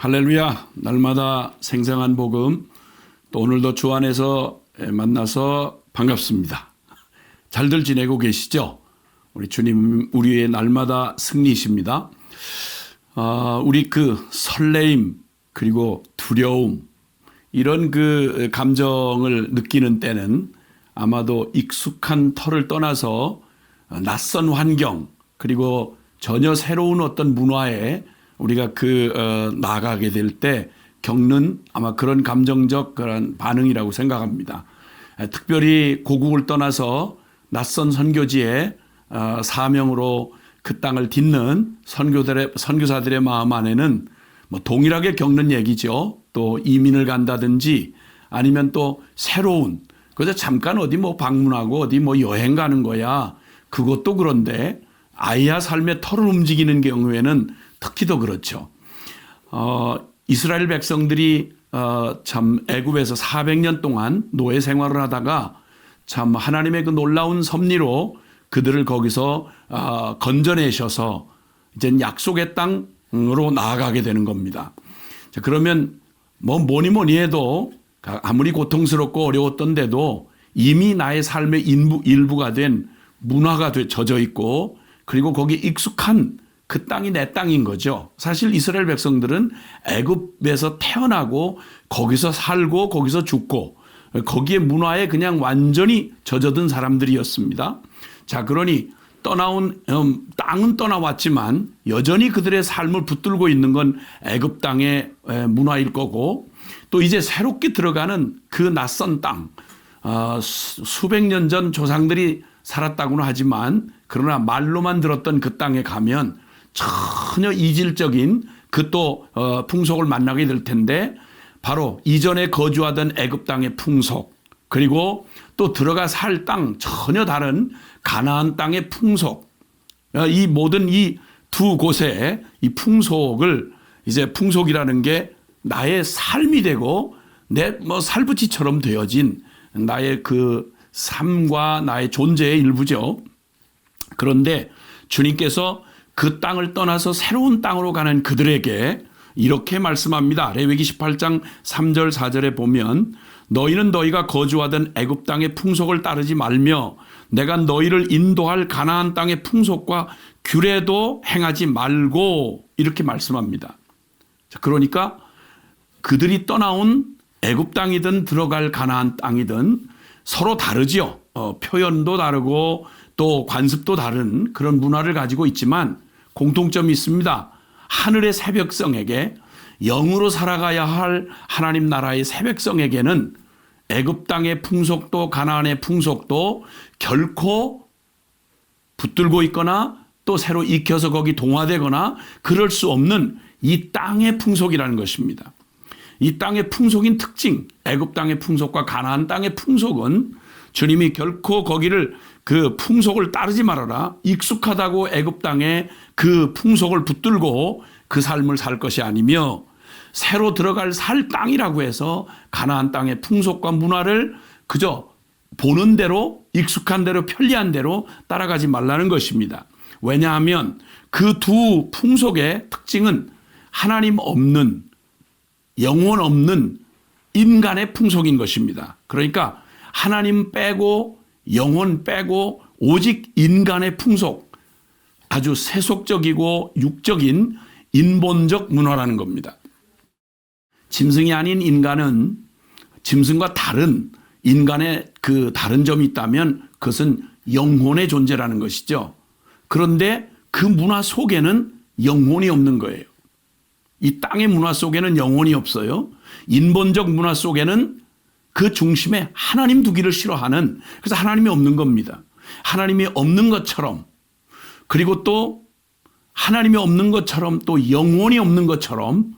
할렐루야. 날마다 생생한 복음, 또 오늘도 주 안에서 만나서 반갑습니다. 잘들 지내고 계시죠? 우리 주님 우리의 날마다 승리이십니다. 우리 그 설레임 그리고 두려움 이런 그 감정을 느끼는 때는 아마도 익숙한 터를 떠나서 낯선 환경 그리고 전혀 새로운 어떤 문화에 우리가 나아가게 될 때 겪는 아마 그런 감정적 그런 반응이라고 생각합니다. 특별히 고국을 떠나서 낯선 선교지에 사명으로 그 땅을 딛는 선교사들의 마음 안에는 뭐 동일하게 겪는 얘기죠. 또 이민을 간다든지 아니면 또 새로운 그저 잠깐 어디 뭐 방문하고 어디 뭐 여행 가는 거야. 그것도 그런데 아이야 삶의 터를 움직이는 경우에는 특히 더 그렇죠. 이스라엘 백성들이 참 애굽에서 400년 동안 노예 생활을 하다가 참 하나님의 그 놀라운 섭리로 그들을 거기서 건져내셔서 이제 약속의 땅으로 나아가게 되는 겁니다. 자, 그러면 뭐니 해도 아무리 고통스럽고 어려웠던데도 이미 나의 삶의 일부가 된 문화가 젖어 있고 그리고 거기에 익숙한 그 땅이 내 땅인 거죠. 사실 이스라엘 백성들은 애굽에서 태어나고 거기서 살고 거기서 죽고 거기에 문화에 그냥 완전히 젖어든 사람들이었습니다. 자, 그러니 떠나온 땅은 떠나왔지만 여전히 그들의 삶을 붙들고 있는 건 애굽 땅의 문화일 거고 또 이제 새롭게 들어가는 그 낯선 땅 수백 년 전 조상들이 살았다고는 하지만 그러나 말로만 들었던 그 땅에 가면 전혀 이질적인 그 또 풍속을 만나게 될 텐데 바로 이전에 거주하던 애굽 땅의 풍속 그리고 또 들어가 살 땅 전혀 다른 가나안 땅의 풍속 이 모든 이 두 곳의 이 풍속을 이제 풍속이라는 게 나의 삶이 되고 내 살붙이처럼 되어진 나의 그 삶과 나의 존재의 일부죠. 그런데 주님께서 그 땅을 떠나서 새로운 땅으로 가는 그들에게 이렇게 말씀합니다. 레위기 18장 3절 4절에 보면 너희는 너희가 거주하던 애굽 땅의 풍속을 따르지 말며 내가 너희를 인도할 가나안 땅의 풍속과 규례도 행하지 말고 이렇게 말씀합니다. 그러니까 그들이 떠나온 애굽 땅이든 들어갈 가나안 땅이든 서로 다르죠. 표현도 다르고 또 관습도 다른 그런 문화를 가지고 있지만 공통점이 있습니다. 하늘의 새벽성에게 영으로 살아가야 할 하나님 나라의 새벽성에게는 애굽 땅의 풍속도 가나안의 풍속도 결코 붙들고 있거나 또 새로 익혀서 거기 동화되거나 그럴 수 없는 이 땅의 풍속이라는 것입니다. 이 땅의 풍속인 특징, 애굽 땅의 풍속과 가나안 땅의 풍속은 주님이 결코 거기를 그 풍속을 따르지 말아라. 익숙하다고 애굽 땅의 그 풍속을 붙들고 그 삶을 살 것이 아니며 새로 들어갈 살 땅이라고 해서 가나안 땅의 풍속과 문화를 그저 보는 대로 익숙한 대로 편리한 대로 따라가지 말라는 것입니다. 왜냐하면 그 두 풍속의 특징은 하나님 없는 영혼 없는 인간의 풍속인 것입니다. 그러니까 하나님 빼고 영혼 빼고 오직 인간의 풍속 아주 세속적이고 육적인 인본적 문화라는 겁니다. 짐승이 아닌 인간은 짐승과 다른 인간의 그 다른 점이 있다면 그것은 영혼의 존재라는 것이죠. 그런데 그 문화 속에는 영혼이 없는 거예요. 이 땅의 문화 속에는 영혼이 없어요. 인본적 문화 속에는 그 중심에 하나님 두기를 싫어하는 그래서 하나님이 없는 겁니다. 하나님이 없는 것처럼 그리고 또 하나님이 없는 것처럼 또 영혼이 없는 것처럼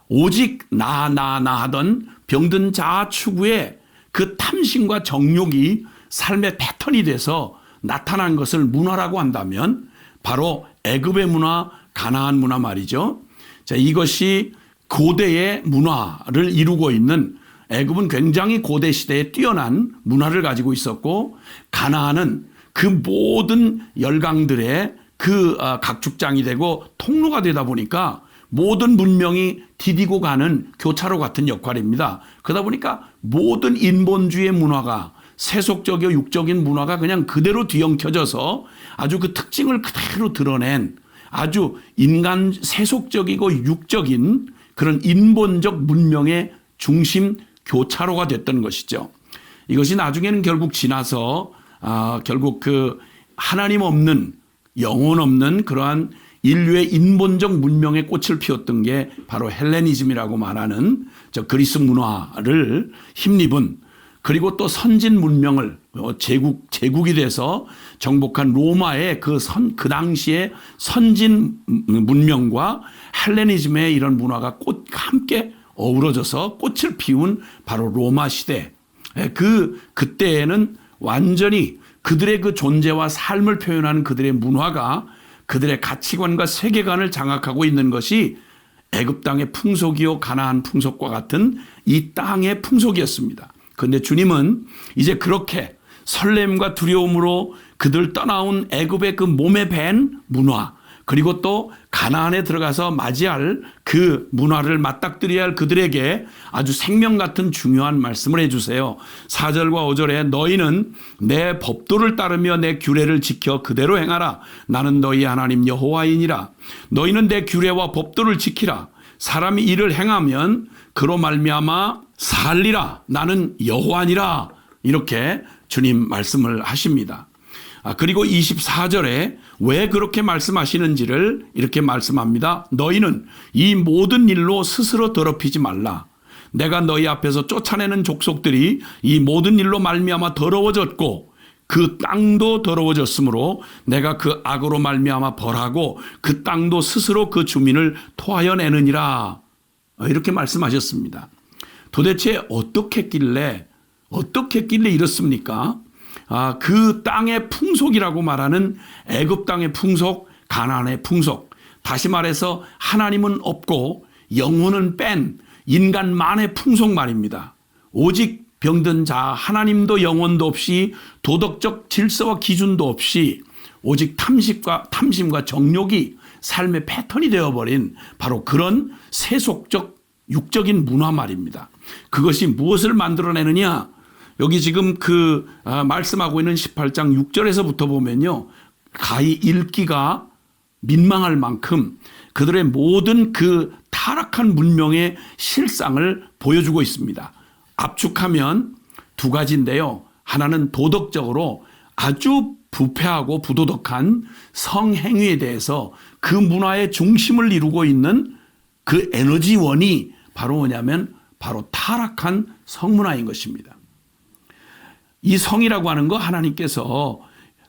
오직 나 하던 병든 자아 추구의 그 탐심과 정욕이 삶의 패턴이 돼서 나타난 것을 문화라고 한다면 바로 애굽의 문화, 가나안 문화 말이죠. 자, 이것이 고대의 문화를 이루고 있는 애굽은 굉장히 고대 시대에 뛰어난 문화를 가지고 있었고 가나안은 그 모든 열강들의 그 각축장이 되고 통로가 되다 보니까 모든 문명이 디디고 가는 교차로 같은 역할입니다. 그러다 보니까 모든 인본주의 문화가 세속적이고 육적인 문화가 그냥 그대로 뒤엉켜져서 아주 그 특징을 그대로 드러낸 아주 인간 세속적이고 육적인 그런 인본적 문명의 중심 교차로가 됐던 것이죠. 이것이 나중에는 결국 지나서 결국 그 하나님 없는 영혼 없는 그러한 인류의 인본적 문명의 꽃을 피웠던 게 바로 헬레니즘이라고 말하는 저 그리스 문화를 힘입은, 그리고 또 선진 문명을 제국이 돼서 정복한 로마의 그 당시의 선진 문명과 헬레니즘의 이런 문화가 함께 어우러져서 꽃을 피운 바로 로마 시대. 그때에는 완전히 그들의 그 존재와 삶을 표현하는 그들의 문화가 그들의 가치관과 세계관을 장악하고 있는 것이 애굽 땅의 풍속이요 가나안 풍속과 같은 이 땅의 풍속이었습니다. 그런데 주님은 이제 그렇게 설렘과 두려움으로 그들 떠나온 애굽의 그 몸에 밴 문화, 그리고 또 가나안에 들어가서 맞이할 그 문화를 맞닥뜨려야 할 그들에게 아주 생명 같은 중요한 말씀을 해주세요. 4절과 5절에 너희는 내 법도를 따르며 내 규례를 지켜 그대로 행하라. 나는 너희 하나님 여호와이니라. 너희는 내 규례와 법도를 지키라. 사람이 이를 행하면 그로 말미암아 살리라. 나는 여호와니라. 이렇게 주님 말씀을 하십니다. 그리고 24절에 왜 그렇게 말씀하시는지를 이렇게 말씀합니다. 너희는 이 모든 일로 스스로 더럽히지 말라. 내가 너희 앞에서 쫓아내는 족속들이 이 모든 일로 말미암아 더러워졌고 그 땅도 더러워졌으므로 내가 그 악으로 말미암아 벌하고 그 땅도 스스로 그 주민을 토하여 내느니라. 이렇게 말씀하셨습니다. 도대체 어떻게 했길래 이렇습니까? 그 땅의 풍속이라고 말하는 애굽 땅의 풍속, 가나안의 풍속, 다시 말해서 하나님은 없고 영혼은 뺀 인간만의 풍속 말입니다. 오직 병든 자, 하나님도 영혼도 없이 도덕적 질서와 기준도 없이 오직 탐심과 정욕이 삶의 패턴이 되어버린 바로 그런 세속적 육적인 문화 말입니다. 그것이 무엇을 만들어내느냐? 여기 지금 말씀하고 있는 18장 6절에서부터 보면요. 가히 읽기가 민망할 만큼 그들의 모든 그 타락한 문명의 실상을 보여주고 있습니다. 압축하면 두 가지인데요. 하나는 도덕적으로 아주 부패하고 부도덕한 성행위에 대해서 그 문화의 중심을 이루고 있는 그 에너지원이 바로 뭐냐면 바로 타락한 성문화인 것입니다. 이 성이라고 하는 거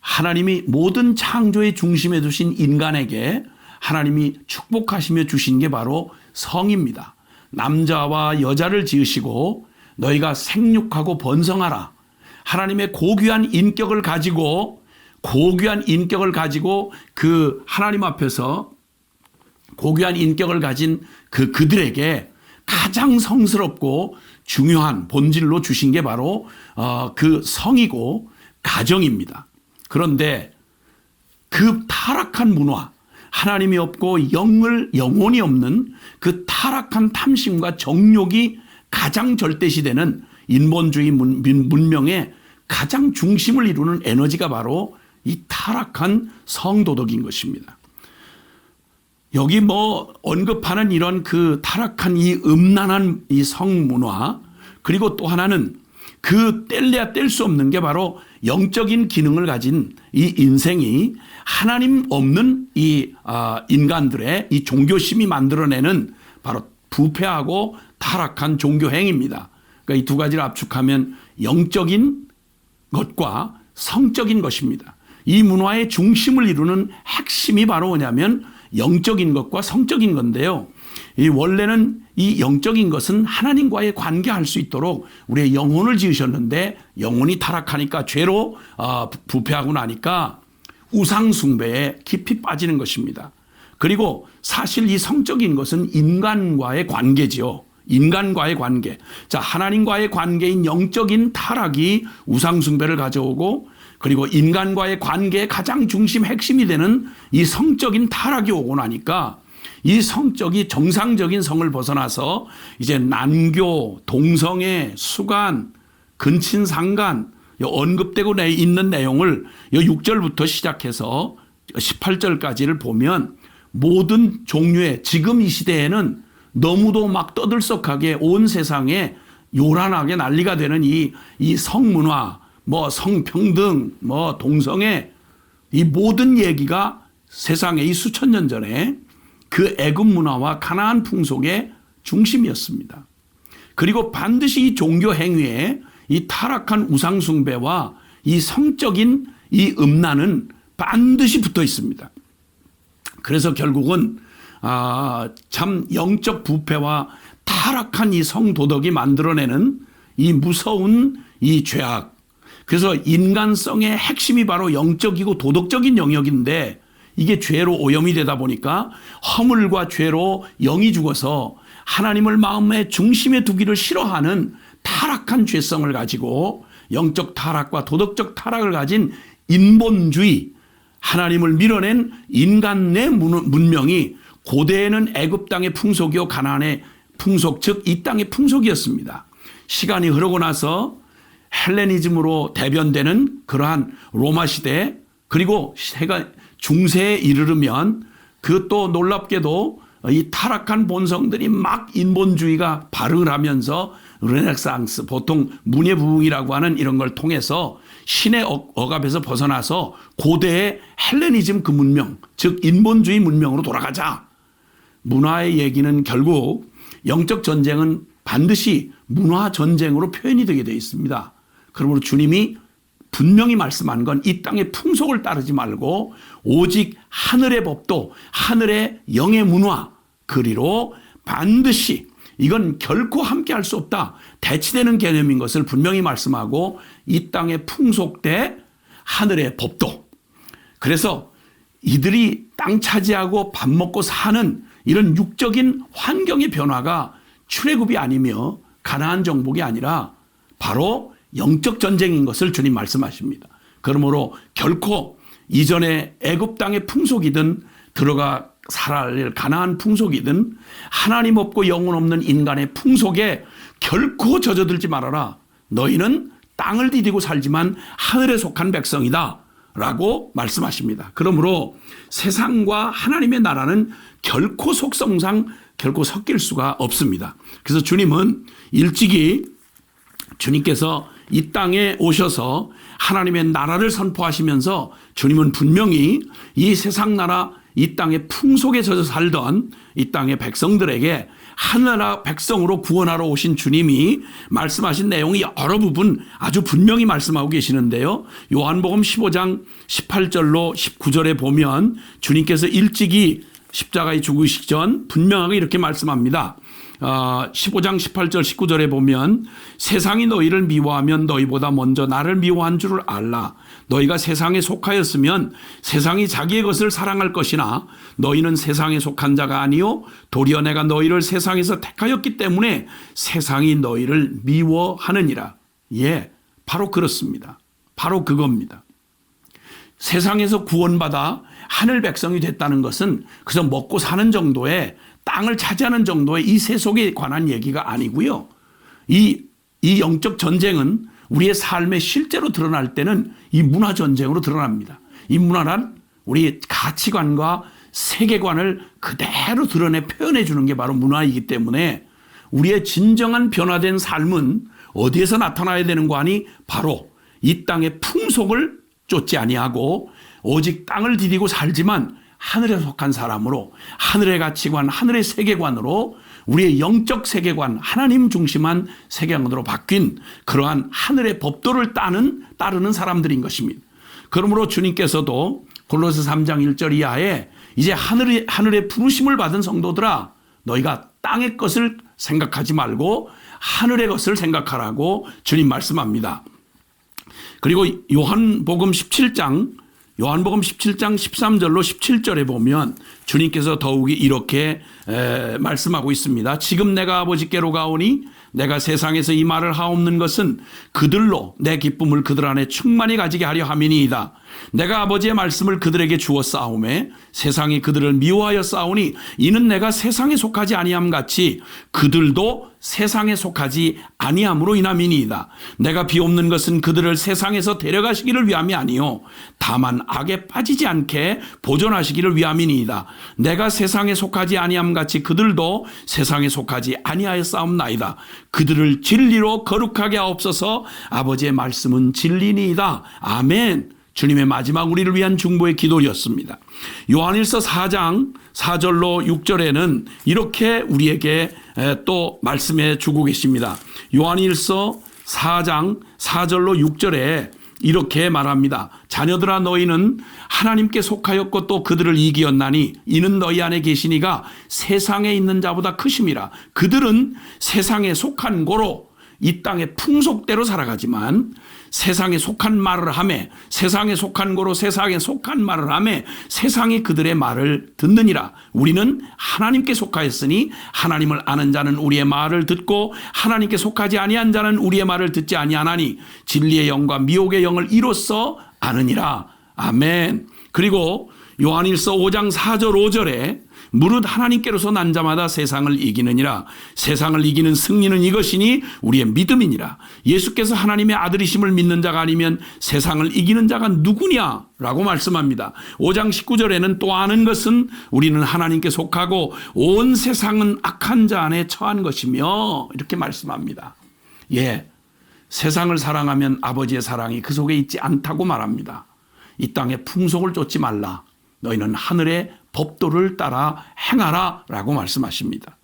하나님이 모든 창조의 중심에 두신 인간에게 하나님이 축복하시며 주신 게 바로 성입니다. 남자와 여자를 지으시고 너희가 생육하고 번성하라. 하나님의 고귀한 인격을 가지고 그 하나님 앞에서 고귀한 인격을 가진 그들에게 가장 성스럽고 중요한 본질로 주신 게 바로 그 성이고 가정입니다. 그런데 그 타락한 문화, 하나님이 없고 영혼이 없는 그 타락한 탐심과 정욕이 가장 절대시되는 인본주의 문명의 가장 중심을 이루는 에너지가 바로 이 타락한 성도덕인 것입니다. 여기 언급하는 이런 그 타락한 이 음란한 이 성문화, 그리고 또 하나는 그 뗄래야 뗄 수 없는 게 바로 영적인 기능을 가진 이 인생이 하나님 없는 이 인간들의 이 종교심이 만들어내는 바로 부패하고 타락한 종교행위입니다. 그러니까 이 두 가지를 압축하면 영적인 것과 성적인 것입니다. 이 문화의 중심을 이루는 핵심이 바로 뭐냐면 영적인 것과 성적인 건데요. 원래는 이 영적인 것은 하나님과의 관계할 수 있도록 우리의 영혼을 지으셨는데 영혼이 타락하니까 죄로 부패하고 나니까 우상 숭배에 깊이 빠지는 것입니다. 그리고 사실 이 성적인 것은 인간과의 관계지요. 인간과의 관계. 자, 하나님과의 관계인 영적인 타락이 우상 숭배를 가져오고, 그리고 인간과의 관계의 가장 중심 핵심이 되는 이 성적인 타락이 오고 나니까 이 성적이 정상적인 성을 벗어나서 이제 난교, 동성애, 수간, 근친상간 언급되고 있는 내용을 6절부터 시작해서 18절까지를 보면 모든 종류의 지금 이 시대에는 너무도 막 떠들썩하게 온 세상에 요란하게 난리가 되는 이 성문화, 뭐 성평등, 뭐 동성애, 이 모든 얘기가 세상에 이 수천 년 전에 그 애굽 문화와 가나안 풍속의 중심이었습니다. 그리고 반드시 이 종교 행위에 이 타락한 우상 숭배와 이 성적인 이 음란은 반드시 붙어 있습니다. 그래서 결국은 참 영적 부패와 타락한 이 성도덕이 만들어내는 이 무서운 이 죄악. 그래서 인간성의 핵심이 바로 영적이고 도덕적인 영역인데 이게 죄로 오염이 되다 보니까 허물과 죄로 영이 죽어서 하나님을 마음의 중심에 두기를 싫어하는 타락한 죄성을 가지고 영적 타락과 도덕적 타락을 가진 인본주의, 하나님을 밀어낸 인간 내 문명이 고대에는 애굽 땅의 풍속이요 가나안의 풍속, 즉 이 땅의 풍속이었습니다. 시간이 흐르고 나서 헬레니즘으로 대변되는 그러한 로마 시대, 그리고 중세에 이르르면 그 또 놀랍게도 이 타락한 본성들이 막 인본주의가 발흥을 하면서 르네상스, 보통 문예부흥이라고 하는 이런 걸 통해서 신의 억압에서 벗어나서 고대의 헬레니즘 그 문명, 즉 인본주의 문명으로 돌아가자. 문화의 얘기는 결국 영적 전쟁은 반드시 문화 전쟁으로 표현이 되게 되어 있습니다. 그러므로 주님이 분명히 말씀한 건 이 땅의 풍속을 따르지 말고 오직 하늘의 법도, 하늘의 영의 문화, 그리로 반드시 이건 결코 함께 할 수 없다, 대치되는 개념인 것을 분명히 말씀하고 이 땅의 풍속대 하늘의 법도. 그래서 이들이 땅 차지하고 밥 먹고 사는 이런 육적인 환경의 변화가 출애굽이 아니며 가나안 정복이 아니라 바로 영적 전쟁인 것을 주님 말씀하십니다. 그러므로 결코 이전에 애굽 땅의 풍속이든 들어가 살아야 할 가나안 풍속이든 하나님 없고 영혼 없는 인간의 풍속에 결코 젖어들지 말아라. 너희는 땅을 디디고 살지만 하늘에 속한 백성이다 라고 말씀하십니다. 그러므로 세상과 하나님의 나라는 결코 속성상 결코 섞일 수가 없습니다. 그래서 주님은 일찍이 주님께서 이 땅에 오셔서 하나님의 나라를 선포하시면서 주님은 분명히 이 세상 나라, 이 땅의 풍속에 젖어 살던 이 땅의 백성들에게 하나라 백성으로 구원하러 오신 주님이 말씀하신 내용이 여러 부분 아주 분명히 말씀하고 계시는데요. 요한복음 15장 18절로 19절에 보면 주님께서 일찍이 십자가에 죽으시기 전 분명하게 이렇게 말씀합니다. 15장 18절 19절에 보면 세상이 너희를 미워하면 너희보다 먼저 나를 미워한 줄을 알라. 너희가 세상에 속하였으면 세상이 자기의 것을 사랑할 것이나 너희는 세상에 속한 자가 아니요 도리어 내가 너희를 세상에서 택하였기 때문에 세상이 너희를 미워하느니라. 예, 바로 그렇습니다. 바로 그겁니다. 세상에서 구원받아 하늘 백성이 됐다는 것은 그저 먹고 사는 정도의 땅을 차지하는 정도의 이 세속에 관한 얘기가 아니고요. 이 영적 전쟁은 우리의 삶에 실제로 드러날 때는 이 문화 전쟁으로 드러납니다. 이 문화란 우리 가치관과 세계관을 그대로 드러내 표현해 주는 게 바로 문화이기 때문에 우리의 진정한 변화된 삶은 어디에서 나타나야 되는 거 아니? 바로 이 땅의 풍속을 쫓지 아니하고 오직 땅을 디디고 살지만 하늘에 속한 사람으로 하늘의 가치관, 하늘의 세계관으로 우리의 영적 세계관, 하나님 중심한 세계관으로 바뀐 그러한 하늘의 법도를 따르는 사람들인 것입니다. 그러므로 주님께서도 골로새 3장 1절 이하에 이제 하늘의 부르심을 받은 성도들아 너희가 땅의 것을 생각하지 말고 하늘의 것을 생각하라고 주님 말씀합니다. 그리고 요한복음 17장 13절로 17절에 보면 주님께서 더욱이 이렇게 말씀하고 있습니다. 지금 내가 아버지께로 가오니 내가 세상에서 이 말을 하옵는 것은 그들로 내 기쁨을 그들 안에 충만히 가지게 하려 함이니이다. 내가 아버지의 말씀을 그들에게 주어 싸우매 세상이 그들을 미워하여 싸우니 이는 내가 세상에 속하지 아니함 같이 그들도 세상에 속하지 아니함으로 인함이니이다. 내가 비옵는 것은 그들을 세상에서 데려가시기를 위함이 아니요 다만 악에 빠지지 않게 보존하시기를 위함이니이다. 내가 세상에 속하지 아니함 같이 그들도 세상에 속하지 아니하여 싸움나이다. 그들을 진리로 거룩하게 하옵소서. 아버지의 말씀은 진리니이다. 아멘. 주님의 마지막 우리를 위한 중보의 기도였습니다. 요한일서 4장 4절로 6절에는 이렇게 우리에게 또 말씀해 주고 계십니다. 요한일서 4장 4절로 6절에 이렇게 말합니다. 자녀들아 너희는 하나님께 속하였고 또 그들을 이기었나니 이는 너희 안에 계시니가 세상에 있는 자보다 크심이라. 그들은 세상에 속한 고로 이 땅의 풍속대로 살아가지만 세상에 속한 말을 하며 세상에 속한 고로 세상에 속한 말을 하며 세상이 그들의 말을 듣느니라. 우리는 하나님께 속하였으니 하나님을 아는 자는 우리의 말을 듣고 하나님께 속하지 아니한 자는 우리의 말을 듣지 아니하나니 진리의 영과 미혹의 영을 이로써 아느니라. 아멘. 그리고 요한일서 5장 4절 5절에 무릇 하나님께로서 난 자마다 세상을 이기느니라. 세상을 이기는 승리는 이것이니 우리의 믿음이니라. 예수께서 하나님의 아들이심을 믿는 자가 아니면 세상을 이기는 자가 누구냐? 라고 말씀합니다. 5장 19절에는 또 아는 것은 우리는 하나님께 속하고 온 세상은 악한 자 안에 처한 것이며 이렇게 말씀합니다. 예, 세상을 사랑하면 아버지의 사랑이 그 속에 있지 않다고 말합니다. 이 땅의 풍속을 쫓지 말라. 너희는 하늘의 법도를 따라 행하라 라고 말씀하십니다.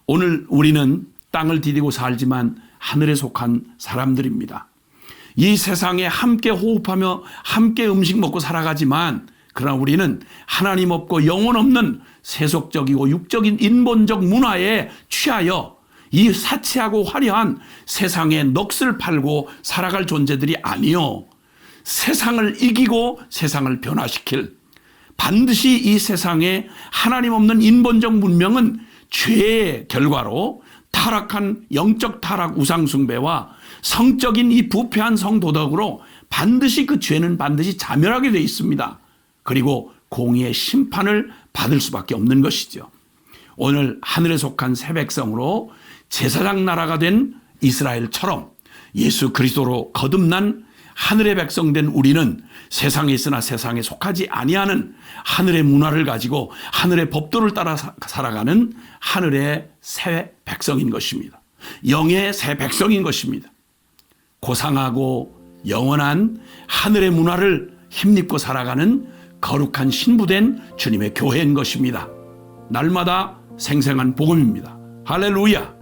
오늘 우리는 땅을 디디고 살지만 하늘에 속한 사람들입니다. 이 세상에 함께 호흡하며 함께 음식 먹고 살아가지만 그러나 우리는 하나님 없고 영혼 없는 세속적이고 육적인 인본적 문화에 취하여 이 사치하고 화려한 세상의 넋을 팔고 살아갈 존재들이 아니요. 세상을 이기고 세상을 변화시킬 반드시 이 세상에 하나님 없는 인본적 문명은 죄의 결과로 타락한 영적 타락 우상숭배와 성적인 이 부패한 성도덕으로 반드시 그 죄는 반드시 자멸하게 되어 있습니다. 그리고 공의의 심판을 받을 수밖에 없는 것이죠. 오늘 하늘에 속한 새 백성으로 제사장 나라가 된 이스라엘처럼 예수 그리스도로 거듭난 하늘의 백성 된 우리는 세상에 있으나 세상에 속하지 아니하는 하늘의 문화를 가지고 하늘의 법도를 따라 살아가는 하늘의 새 백성인 것입니다. 영의 새 백성인 것입니다. 고상하고 영원한 하늘의 문화를 힘입고 살아가는 거룩한 신부된 주님의 교회인 것입니다. 날마다 생생한 복음입니다. 할렐루야.